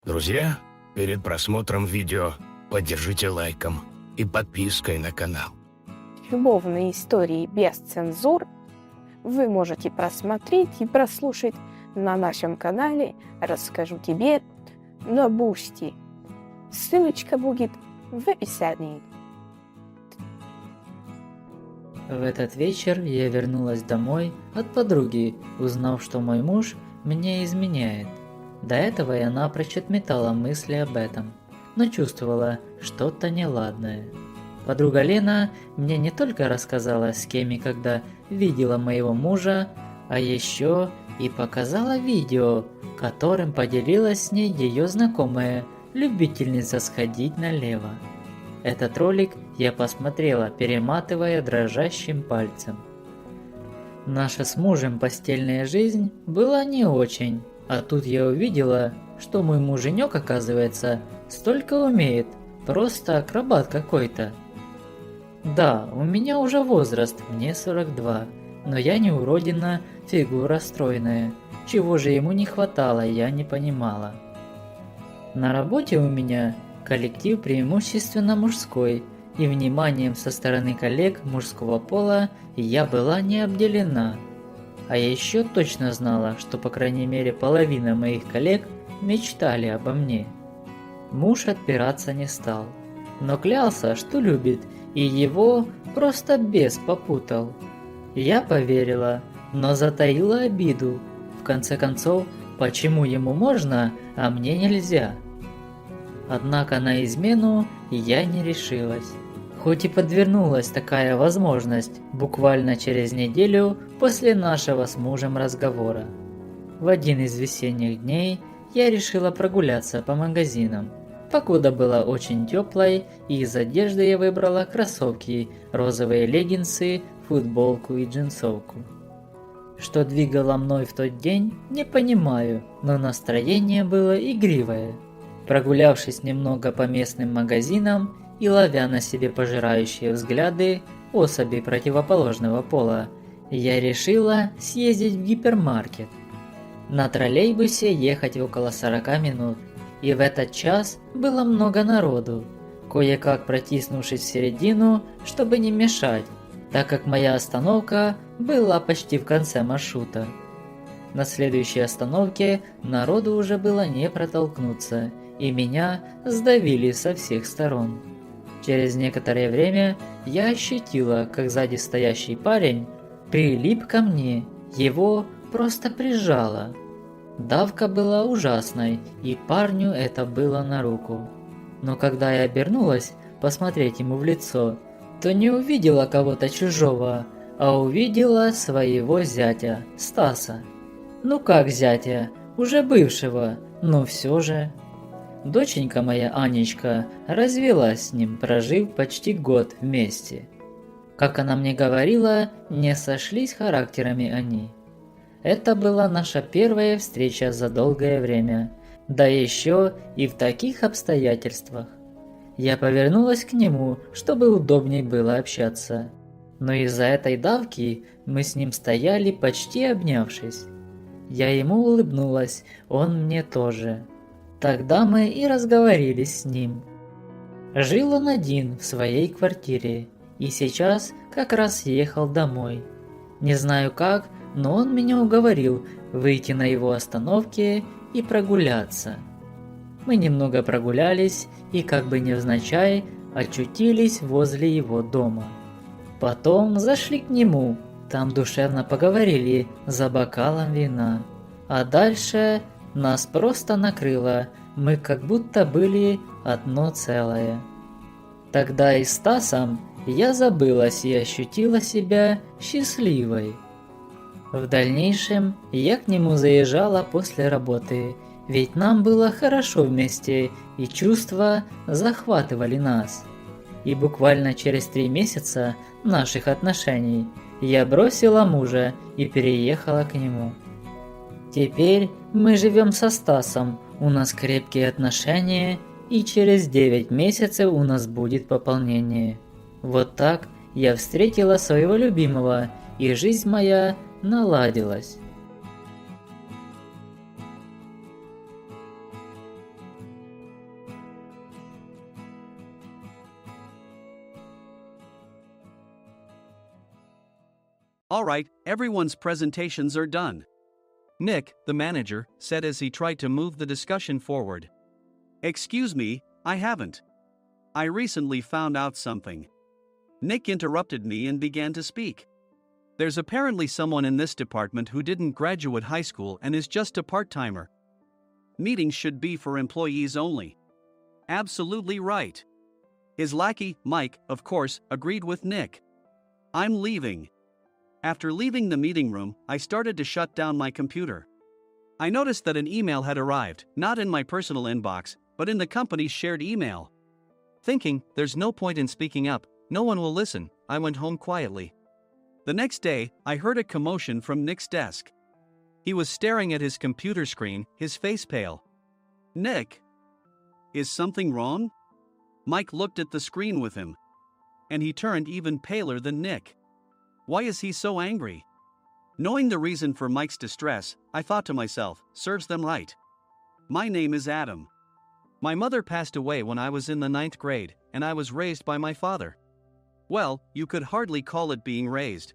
Друзья, перед просмотром видео поддержите лайком и подпиской на канал. Любовные истории без цензур вы можете просмотреть и прослушать на нашем канале «Расскажу тебе» на Бусти. Ссылочка будет в описании. В этот вечер я вернулась домой от подруги, узнав, что мой муж мне изменяет. До этого я напрочь отметала мысли об этом, но чувствовала что-то неладное. Подруга Лена мне не только рассказала, с кем и когда видела моего мужа, а еще и показала видео, которым поделилась с ней ее знакомая, любительница сходить налево. Этот ролик я посмотрела, перематывая дрожащим пальцем. Наша с мужем постельная жизнь была не очень, а тут я увидела, что мой муженек, оказывается, столько умеет, просто акробат какой-то. Да, у меня уже возраст, мне 42, но я не уродина, фигура стройная. Чего же ему не хватало, я не понимала. На работе у меня коллектив преимущественно мужской, и вниманием со стороны коллег мужского пола я была не обделена. А я еще точно знала, что по крайней мере половина моих коллег мечтали обо мне. Муж отпираться не стал, но клялся, что любит, и его просто бес попутал. Я поверила, но затаила обиду. В конце концов, почему ему можно, а мне нельзя? Однако на измену я не решилась. Хоть и подвернулась такая возможность буквально через неделю после нашего с мужем разговора. В один из весенних дней я решила прогуляться по магазинам. Погода была очень теплой, и из одежды я выбрала кроссовки, розовые леггинсы, футболку и джинсовку. Что двигало мной в тот день, не понимаю, но настроение было игривое. Прогулявшись немного по местным магазинам и ловя на себе пожирающие взгляды особей противоположного пола, я решила съездить в гипермаркет. На троллейбусе ехать около 40 минут, и в этот час было много народу, кое-как протиснувшись в середину, чтобы не мешать, так как моя остановка была почти в конце маршрута. На следующей остановке народу уже было не протолкнуться, и меня сдавили со всех сторон. Через некоторое время я ощутила, как сзади стоящий парень прилип ко мне, его просто прижало. Давка была ужасной, и парню это было на руку. Но когда я обернулась посмотреть ему в лицо, то не увидела кого-то чужого, а увидела своего зятя, Стаса. Ну как зятя, уже бывшего, но все же. Доченька моя Анечка развелась с ним, прожив почти год вместе. Как она мне говорила, не сошлись характерами они. Это была наша первая встреча за долгое время, да еще и в таких обстоятельствах. Я повернулась к нему, чтобы удобней было общаться. Но из-за этой давки мы с ним стояли почти обнявшись. Я ему улыбнулась, он мне тоже. Тогда мы и разговорились с ним. Жил он один в своей квартире и сейчас как раз ехал домой. Не знаю как, но он меня уговорил выйти на его остановке и прогуляться. Мы немного прогулялись и как бы невзначай очутились возле его дома. Потом зашли к нему, там душевно поговорили за бокалом вина. А дальше нас просто накрыло, мы как будто были одно целое. Тогда и с Стасом я забылась и ощутила себя счастливой. В дальнейшем я к нему заезжала после работы, ведь нам было хорошо вместе и чувства захватывали нас. И буквально через 3 месяца наших отношений я бросила мужа и переехала к нему. Теперь мы живем со Стасом, у нас крепкие отношения, и через 9 месяцев у нас будет пополнение. Вот так я встретила своего любимого, и жизнь моя наладилась. Alright, everyone's presentations are done. Nick, the manager, said as he tried to move the discussion forward. Excuse me, I haven't. I recently found out something. Nick interrupted me and began to speak. There's apparently someone in this department who didn't graduate high school and is just a part-timer. Meetings should be for employees only. Absolutely right. His lackey, Mike, of course, agreed with Nick. I'm leaving. After leaving the meeting room, I started to shut down my computer. I noticed that an email had arrived, not in my personal inbox, but in the company's shared email. Thinking, there's no point in speaking up, no one will listen, I went home quietly. The next day, I heard a commotion from Nick's desk. He was staring at his computer screen, his face pale. Nick! Is something wrong? Mike looked at the screen with him. And he turned even paler than Nick. Why is he so angry? Knowing the reason for Mike's distress, I thought to myself, serves them right. My name is Adam. My mother passed away when I was in the 9th grade, and I was raised by my father. Well, you could hardly call it being raised.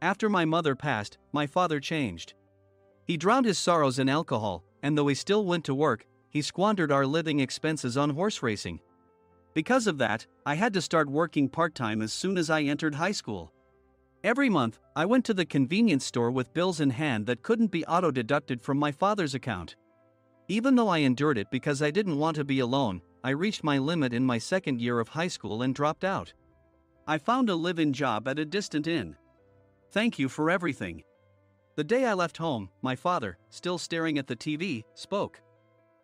After my mother passed, my father changed. He drowned his sorrows in alcohol, and though he still went to work, he squandered our living expenses on horse racing. Because of that, I had to start working part-time as soon as I entered high school. Every month, I went to the convenience store with bills in hand that couldn't be auto-deducted from my father's account. Even though I endured it because I didn't want to be alone, I reached my limit in my 2nd year of high school and dropped out. I found a live-in job at a distant inn. Thank you for everything. The day I left home, my father, still staring at the TV, spoke.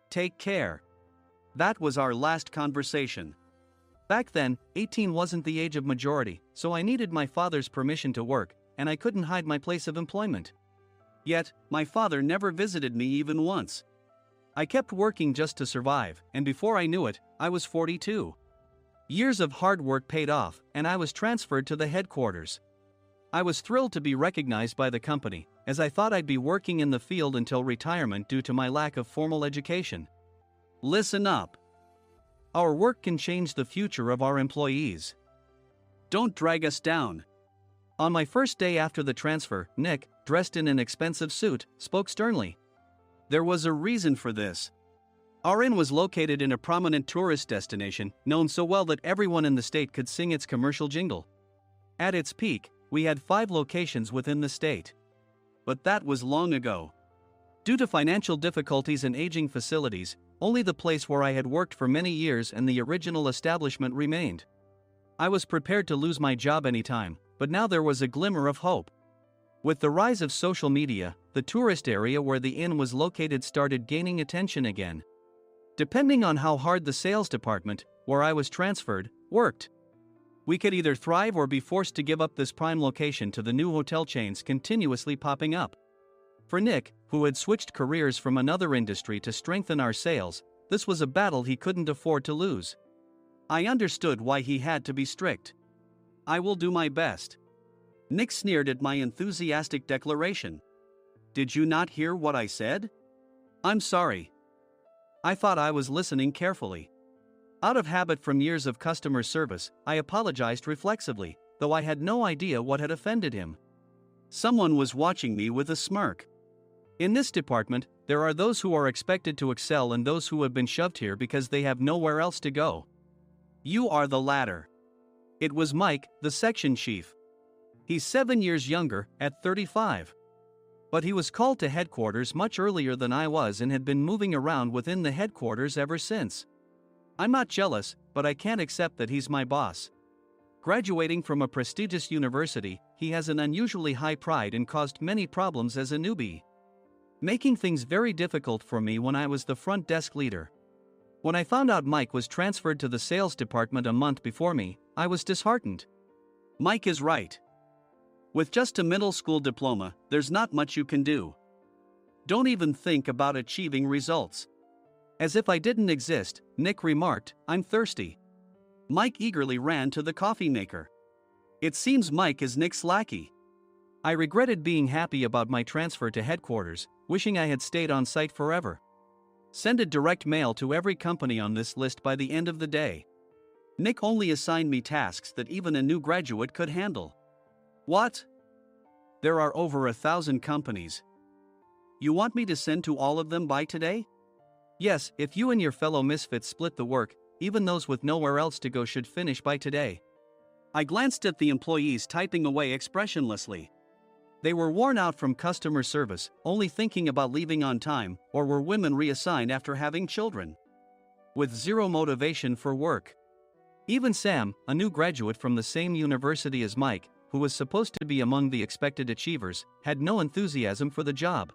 Take care. That was our last conversation. Back then, 18 wasn't the age of majority, so I needed my father's permission to work, and I couldn't hide my place of employment. Yet, my father never visited me even once. I kept working just to survive, and before I knew it, I was 42. Years of hard work paid off, and I was transferred to the headquarters. I was thrilled to be recognized by the company, as I thought I'd be working in the field until retirement due to my lack of formal education. Listen up. Our work can change the future of our employees. Don't drag us down. On my first day after the transfer, Nick, dressed in an expensive suit, spoke sternly. There was a reason for this. Our inn was located in a prominent tourist destination, known so well that everyone in the state could sing its commercial jingle. At its peak, we had 5 locations within the state. But that was long ago. Due to financial difficulties and aging facilities, only the place where I had worked for many years and the original establishment remained. I was prepared to lose my job anytime, but now there was a glimmer of hope. With the rise of social media, the tourist area where the inn was located started gaining attention again. Depending on how hard the sales department, where I was transferred, worked. We could either thrive or be forced to give up this prime location to the new hotel chains continuously popping up. For Nick, who had switched careers from another industry to strengthen our sales, this was a battle he couldn't afford to lose. I understood why he had to be strict. I will do my best. Nick sneered at my enthusiastic declaration. Did you not hear what I said? I'm sorry. I thought I was listening carefully. Out of habit from years of customer service, I apologized reflexively, though I had no idea what had offended him. Someone was watching me with a smirk. In this department, there are those who are expected to excel and those who have been shoved here because they have nowhere else to go. You are the latter. It was Mike, the section chief. He's 7 years younger, at 35. But he was called to headquarters much earlier than I was and had been moving around within the headquarters ever since. I'm not jealous, but I can't accept that he's my boss. Graduating from a prestigious university, he has an unusually high pride and caused many problems as a newbie, making things very difficult for me when I was the front desk leader. When I found out Mike was transferred to the sales department a month before me, I was disheartened. Mike is right. With just a middle school diploma, there's not much you can do. Don't even think about achieving results. As if I didn't exist, Nick remarked, I'm thirsty. Mike eagerly ran to the coffee maker. It seems Mike is Nick's lackey. I regretted being happy about my transfer to headquarters, wishing I had stayed on site forever. Send a direct mail to every company on this list by the end of the day. Nick only assigned me tasks that even a new graduate could handle. What? There are over 1,000 companies. You want me to send to all of them by today? Yes, if you and your fellow misfits split the work, even those with nowhere else to go should finish by today. I glanced at the employees typing away expressionlessly. They were worn out from customer service, only thinking about leaving on time, or were women reassigned after having children. With zero motivation for work. Even Sam, a new graduate from the same university as Mike, who was supposed to be among the expected achievers, had no enthusiasm for the job.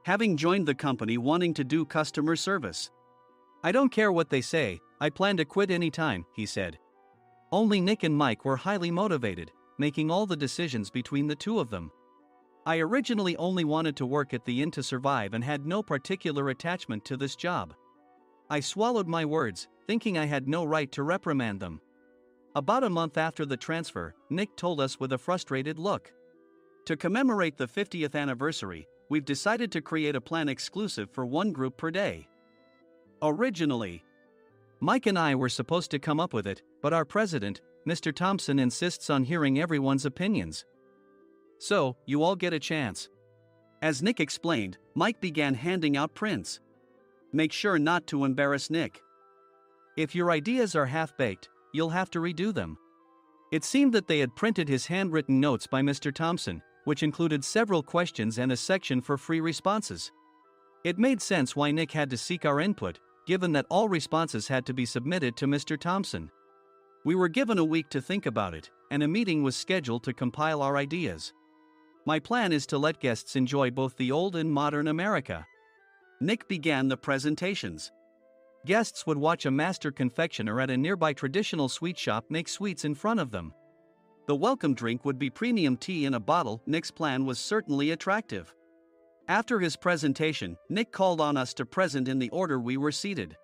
Having joined the company wanting to do customer service. I don't care what they say, I plan to quit anytime, he said. Only Nick and Mike were highly motivated, making all the decisions between the two of them. I originally only wanted to work at the inn to survive and had no particular attachment to this job. I swallowed my words, thinking I had no right to reprimand them. About a month after the transfer, Nick told us with a frustrated look. To commemorate the 50th anniversary, we've decided to create a plan exclusive for one group per day. Originally, Mike and I were supposed to come up with it, but our president, Mr. Thompson, insists on hearing everyone's opinions. So, you all get a chance. As Nick explained, Mike began handing out prints. Make sure not to embarrass Nick. If your ideas are half-baked, you'll have to redo them. It seemed that they had printed his handwritten notes by Mr. Thompson, which included several questions and a section for free responses. It made sense why Nick had to seek our input, given that all responses had to be submitted to Mr. Thompson. We were given a week to think about it, and a meeting was scheduled to compile our ideas. My plan is to let guests enjoy both the old and modern America. Nick began the presentations. Guests would watch a master confectioner at a nearby traditional sweet shop make sweets in front of them. The welcome drink would be premium tea in a bottle. Nick's plan was certainly attractive. After his presentation, Nick called on us to present in the order we were seated.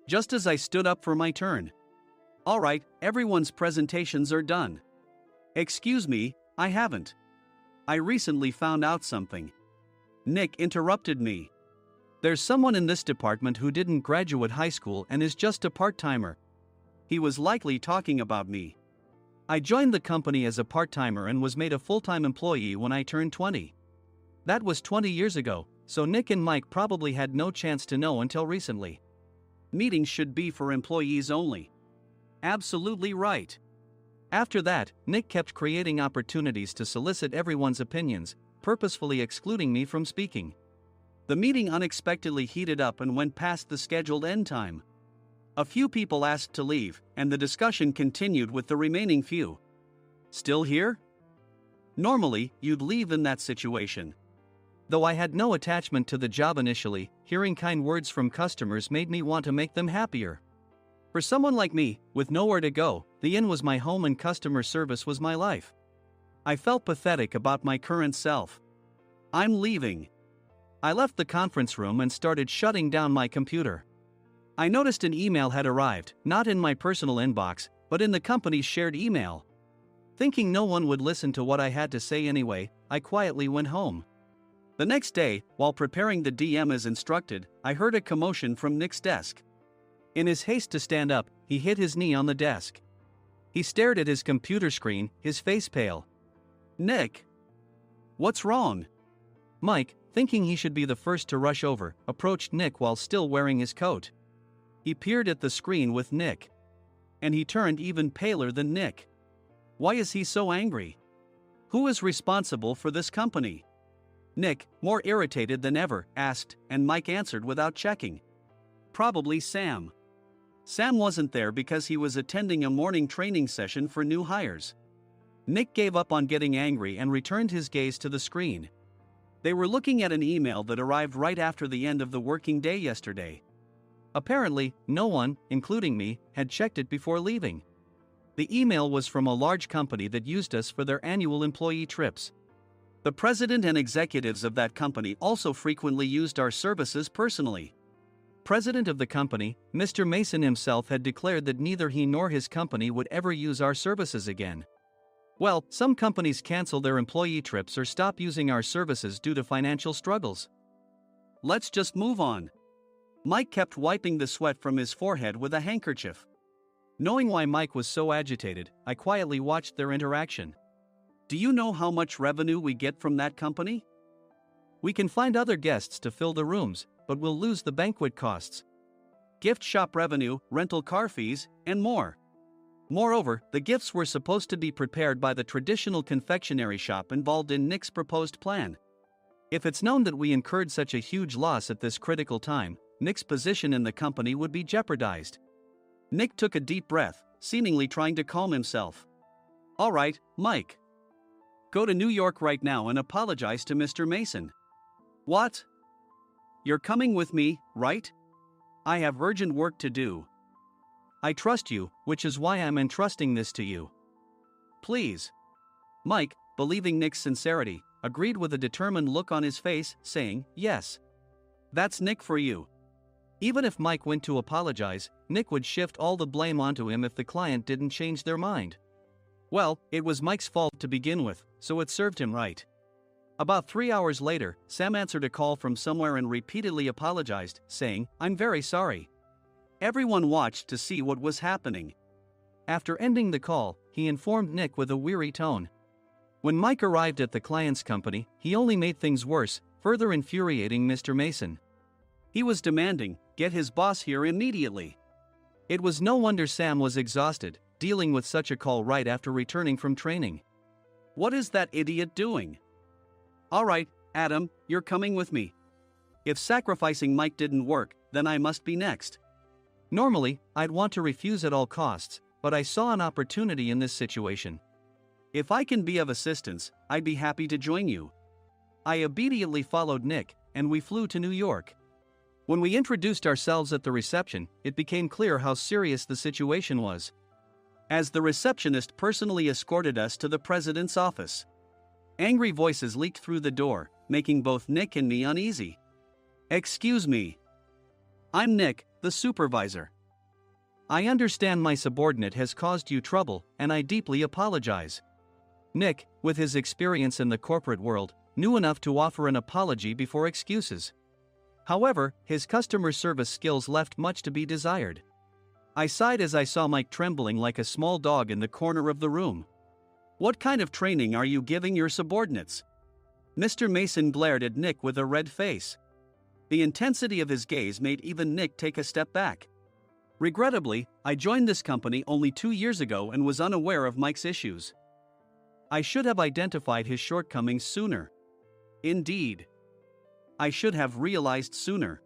Just as I stood up for my turn. All right, everyone's presentations are done. Excuse me, I haven't. I recently found out something. Nick interrupted me. There's someone in this department who didn't graduate high school and is just a part-timer. He was likely talking about me. I joined the company as a part-timer and was made a full-time employee when I turned 20. That was 20 years ago, so Nick and Mike probably had no chance to know until recently. Meetings should be for employees only. Absolutely right. After that, Nick kept creating opportunities to solicit everyone's opinions, purposefully excluding me from speaking. The meeting unexpectedly heated up and went past the scheduled end time. A few people asked to leave, and the discussion continued with the remaining few. Still here? Normally, you'd leave in that situation. Though I had no attachment to the job initially, hearing kind words from customers made me want to make them happier. For someone like me, with nowhere to go, the inn was my home and customer service was my life. I felt pathetic about my current self. I'm leaving. I left the conference room and started shutting down my computer. I noticed an email had arrived, not in my personal inbox, but in the company's shared email. Thinking no one would listen to what I had to say anyway, I quietly went home. The next day, while preparing the DM as instructed, I heard a commotion from Nick's desk. In his haste to stand up, he hit his knee on the desk. He stared at his computer screen, his face pale. Nick! What's wrong? Mike, thinking he should be the first to rush over, approached Nick while still wearing his coat. He peered at the screen with Nick. And he turned even paler than Nick. Why is he so angry? Who is responsible for this company? Nick, more irritated than ever, asked, and Mike answered without checking. Probably Sam. Sam wasn't there because he was attending a morning training session for new hires. Nick gave up on getting angry and returned his gaze to the screen. They were looking at an email that arrived right after the end of the working day yesterday. Apparently, no one, including me, had checked it before leaving. The email was from a large company that used us for their annual employee trips. The president and executives of that company also frequently used our services personally. President of the company, Mr. Mason himself, had declared that neither he nor his company would ever use our services again. Well, some companies cancel their employee trips or stop using our services due to financial struggles. Let's just move on. Mike kept wiping the sweat from his forehead with a handkerchief. Knowing why Mike was so agitated, I quietly watched their interaction. Do you know how much revenue we get from that company? We can find other guests to fill the rooms, but we'll lose the banquet costs, gift shop revenue, rental car fees, and more. Moreover, the gifts were supposed to be prepared by the traditional confectionery shop involved in Nick's proposed plan. If it's known that we incurred such a huge loss at this critical time, Nick's position in the company would be jeopardized. Nick took a deep breath, seemingly trying to calm himself. All right, Mike. Go to New York right now and apologize to Mr. Mason. What? You're coming with me, right? I have urgent work to do. I trust you, which is why I'm entrusting this to you. Please. Mike, believing Nick's sincerity, agreed with a determined look on his face, saying, yes. That's Nick for you. Even if Mike went to apologize, Nick would shift all the blame onto him if the client didn't change their mind. Well, it was Mike's fault to begin with, so it served him right. About 3 hours later, Sam answered a call from somewhere and repeatedly apologized, saying, I'm very sorry. Everyone watched to see what was happening. After ending the call, he informed Nick with a weary tone. When Mike arrived at the client's company, he only made things worse, further infuriating Mr. Mason. He was demanding, get his boss here immediately. It was no wonder Sam was exhausted, dealing with such a call right after returning from training. What is that idiot doing? All right, Adam, you're coming with me. If sacrificing Mike didn't work, then I must be next. Normally, I'd want to refuse at all costs, but I saw an opportunity in this situation. If I can be of assistance, I'd be happy to join you. I immediately followed Nick, and we flew to New York. When we introduced ourselves at the reception, it became clear how serious the situation was, as the receptionist personally escorted us to the president's office. Angry voices leaked through the door, making both Nick and me uneasy. Excuse me. I'm Nick, the supervisor. I understand my subordinate has caused you trouble, and I deeply apologize. Nick, with his experience in the corporate world, knew enough to offer an apology before excuses. However, his customer service skills left much to be desired. I sighed as I saw Mike trembling like a small dog in the corner of the room. What kind of training are you giving your subordinates? Mr. Mason glared at Nick with a red face. The intensity of his gaze made even Nick take a step back. Regrettably, I joined this company only 2 years ago and was unaware of Mike's issues. I should have identified his shortcomings sooner. Indeed. I should have realized sooner.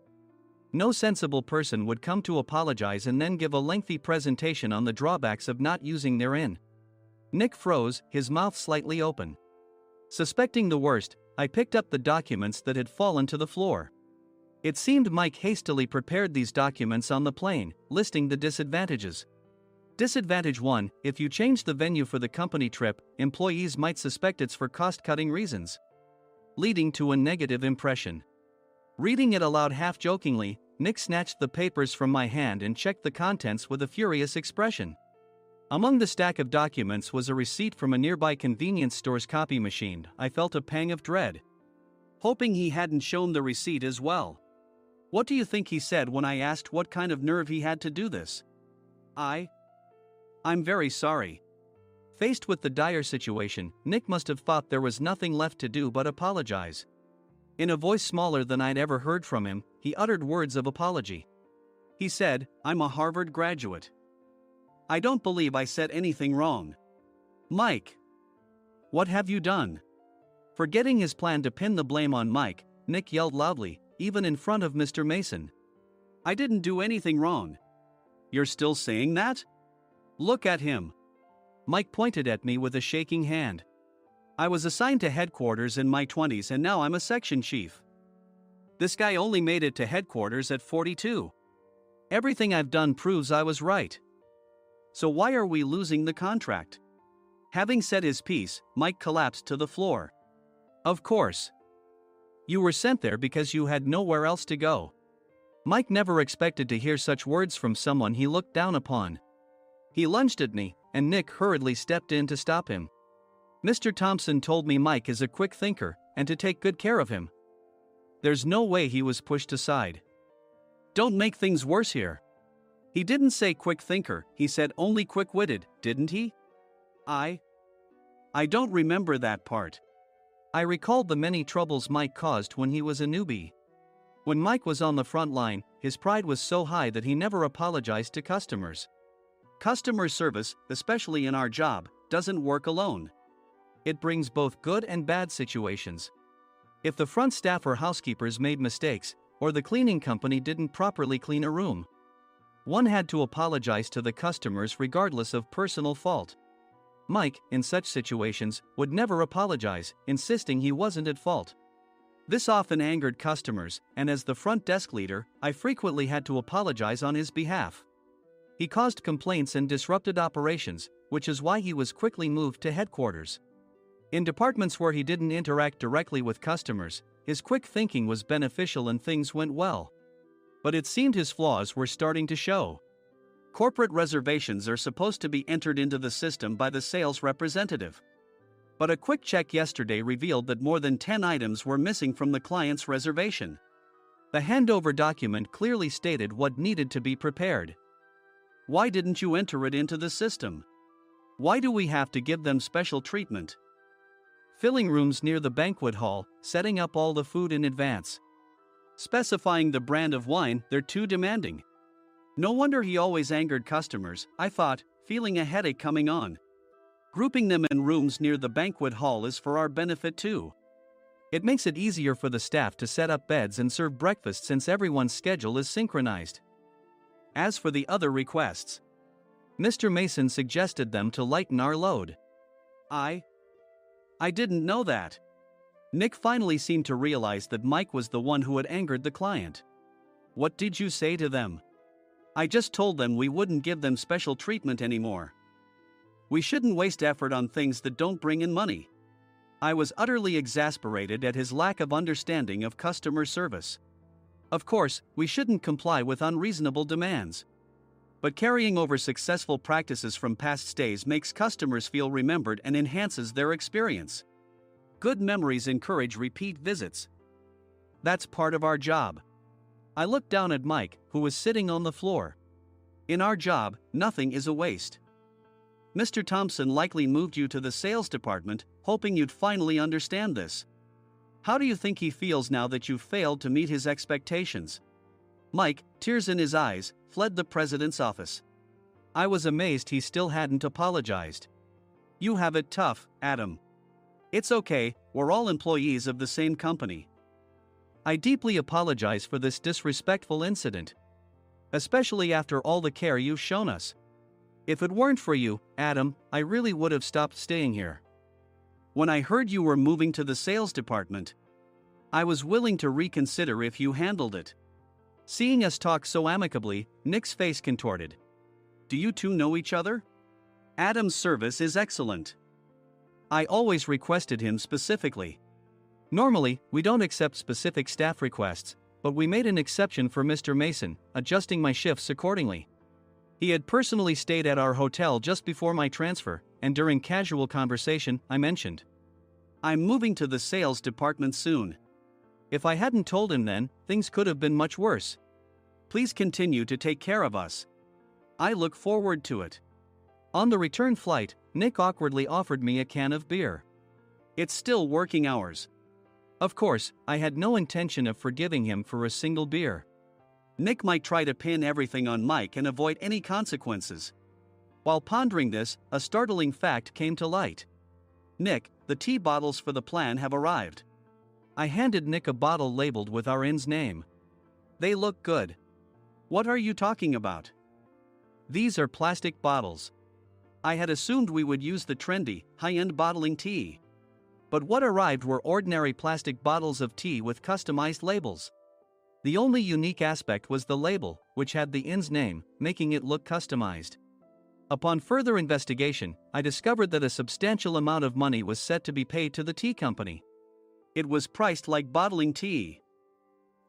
No sensible person would come to apologize and then give a lengthy presentation on the drawbacks of not using their in. Nick froze, his mouth slightly open. Suspecting the worst, I picked up the documents that had fallen to the floor. It seemed Mike hastily prepared these documents on the plane, listing the disadvantages. Disadvantage 1: if you change the venue for the company trip, employees might suspect it's for cost-cutting reasons, leading to a negative impression. Reading it aloud half-jokingly, Nick snatched the papers from my hand and checked the contents with a furious expression. Among the stack of documents was a receipt from a nearby convenience store's copy machine. I felt a pang of dread, hoping he hadn't shown the receipt as well. What do you think he said when I asked what kind of nerve he had to do this? I'm very sorry. Faced with the dire situation, Nick must have thought there was nothing left to do but apologize. In a voice smaller than I'd ever heard from him, he uttered words of apology. He said, I'm a Harvard graduate. I don't believe I said anything wrong. Mike! What have you done? Forgetting his plan to pin the blame on Mike, Nick yelled loudly, even in front of Mr. Mason. I didn't do anything wrong. You're still saying that? Look at him. Mike pointed at me with a shaking hand. I was assigned to headquarters in my 20s and now I'm a section chief. This guy only made it to headquarters at 42. Everything I've done proves I was right. So why are we losing the contract? Having said his piece, Mike collapsed to the floor. Of course. You were sent there because you had nowhere else to go. Mike never expected to hear such words from someone he looked down upon. He lunged at me, and Nick hurriedly stepped in to stop him. Mr. Thompson told me Mike is a quick thinker, and to take good care of him. There's no way he was pushed aside. Don't make things worse here. He didn't say quick thinker, he said only quick-witted, didn't he? I I don't remember that part. I recalled the many troubles Mike caused when he was a newbie. When Mike was on the front line, his pride was so high that he never apologized to customers. Customer service, especially in our job, doesn't work alone. It brings both good and bad situations. If the front staff or housekeepers made mistakes, or the cleaning company didn't properly clean a room, one had to apologize to the customers regardless of personal fault. Mike, in such situations, would never apologize, insisting he wasn't at fault. This often angered customers, and as the front desk leader, I frequently had to apologize on his behalf. He caused complaints and disrupted operations, which is why he was quickly moved to headquarters. In departments where he didn't interact directly with customers, his quick thinking was beneficial and things went well. But it seemed his flaws were starting to show. Corporate reservations are supposed to be entered into the system by the sales representative. But a quick check yesterday revealed that more than 10 items were missing from the client's reservation. The handover document clearly stated what needed to be prepared. Why didn't you enter it into the system? Why do we have to give them special treatment? Filling rooms near the banquet hall, setting up all the food in advance. Specifying the brand of wine, they're too demanding. No wonder he always angered customers, I thought, feeling a headache coming on. Grouping them in rooms near the banquet hall is for our benefit too. It makes it easier for the staff to set up beds and serve breakfast since everyone's schedule is synchronized. As for the other requests, Mr. Mason suggested them to lighten our load. I didn't know that. Nick finally seemed to realize that Mike was the one who had angered the client. What did you say to them? I just told them we wouldn't give them special treatment anymore. We shouldn't waste effort on things that don't bring in money. I was utterly exasperated at his lack of understanding of customer service. Of course, we shouldn't comply with unreasonable demands. But carrying over successful practices from past stays makes customers feel remembered and enhances their experience. Good memories encourage repeat visits. That's part of our job. I looked down at Mike, who was sitting on the floor. In our job, nothing is a waste. Mr. Thompson likely moved you to the sales department, hoping you'd finally understand this. How do you think he feels now that you've failed to meet his expectations? Mike, tears in his eyes, fled the president's office. I was amazed he still hadn't apologized. You have it tough, Adam. It's okay, we're all employees of the same company. I deeply apologize for this disrespectful incident. Especially after all the care you've shown us. If it weren't for you, Adam, I really would have stopped staying here. When I heard you were moving to the sales department, I was willing to reconsider if you handled it. Seeing us talk so amicably, Nick's face contorted. Do you two know each other? Adam's service is excellent. I always requested him specifically. Normally, we don't accept specific staff requests, but we made an exception for Mr. Mason, adjusting my shifts accordingly. He had personally stayed at our hotel just before my transfer, and during casual conversation, I mentioned, I'm moving to the sales department soon. If I hadn't told him then, things could have been much worse. Please continue to take care of us. I look forward to it. On the return flight, Nick awkwardly offered me a can of beer. It's still working hours. Of course, I had no intention of forgiving him for a single beer. Nick might try to pin everything on Mike and avoid any consequences. While pondering this, a startling fact came to light. Nick, the tea bottles for the plan have arrived. I handed Nick a bottle labeled with our inn's name. They look good. What are you talking about? These are plastic bottles. I had assumed we would use the trendy, high-end bottling tea. But what arrived were ordinary plastic bottles of tea with customized labels. The only unique aspect was the label, which had the inn's name, making it look customized. Upon further investigation, I discovered that a substantial amount of money was set to be paid to the tea company. It was priced like bottling tea.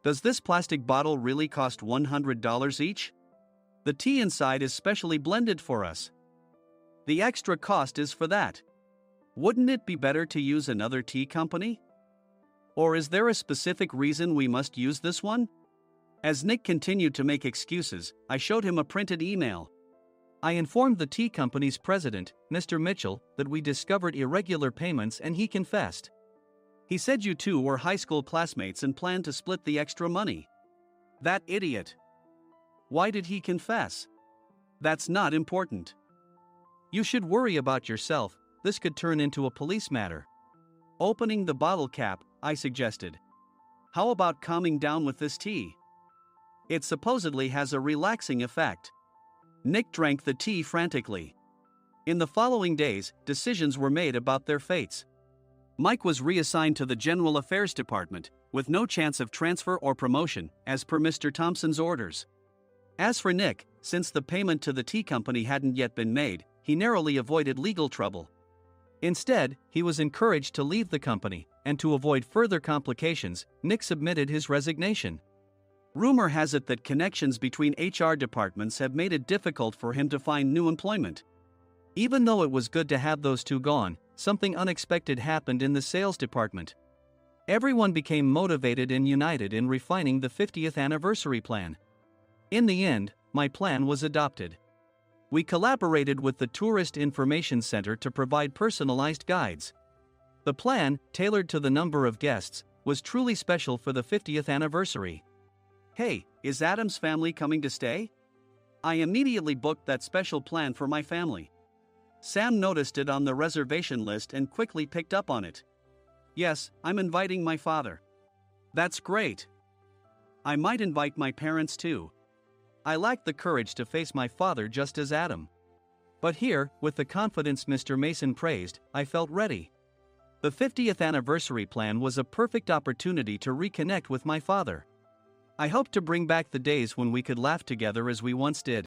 Does this plastic bottle really cost $100 each? The tea inside is specially blended for us. The extra cost is for that. Wouldn't it be better to use another tea company? Or is there a specific reason we must use this one? As Nick continued to make excuses, I showed him a printed email. I informed the tea company's president, Mr. Mitchell, that we discovered irregular payments and he confessed. He said you two were high school classmates and planned to split the extra money. That idiot. Why did he confess? That's not important. You should worry about yourself, this could turn into a police matter. Opening the bottle cap, I suggested. How about calming down with this tea? It supposedly has a relaxing effect. Nick drank the tea frantically. In the following days, decisions were made about their fates. Mike was reassigned to the General Affairs Department, with no chance of transfer or promotion, as per Mr. Thompson's orders. As for Nick, since the payment to the tea company hadn't yet been made, he narrowly avoided legal trouble. Instead, he was encouraged to leave the company, and to avoid further complications, Nick submitted his resignation. Rumor has it that connections between HR departments have made it difficult for him to find new employment. Even though it was good to have those two gone, something unexpected happened in the sales department. Everyone became motivated and united in refining the 50th anniversary plan. In the end, my plan was adopted. We collaborated with the Tourist Information Center to provide personalized guides. The plan, tailored to the number of guests, was truly special for the 50th anniversary. Hey, is Adam's family coming to stay? I immediately booked that special plan for my family. Sam noticed it on the reservation list and quickly picked up on it. Yes, I'm inviting my father. That's great. I might invite my parents too. I lacked the courage to face my father just as Adam. But here, with the confidence Mr. Mason praised, I felt ready. The 50th anniversary plan was a perfect opportunity to reconnect with my father. I hoped to bring back the days when we could laugh together as we once did.